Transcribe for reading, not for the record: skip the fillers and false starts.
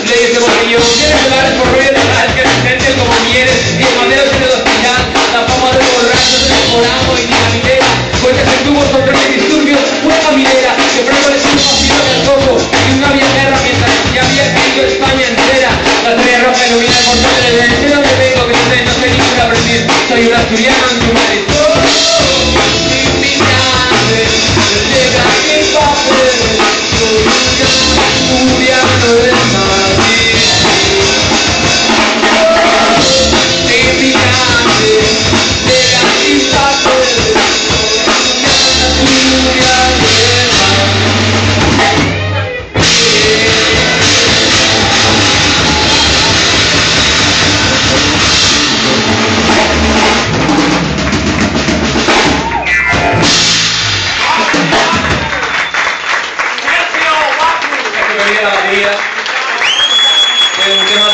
leyes de botellón, tienes lugares por rollo legal, que resistente como mieles, y el madero tiene de hospital, la fama de borrachos, de decorado y dinamitera, cuentas en tubos, control de disturbios, una caminera, que pronto les un vacío del coco, y una había guerra mientras ya había caído España entera, la estrella roja ilumina el portal de donde vengo, que no sé ni cómo aprender, soy un asturiano en tu marido. La batería, un tema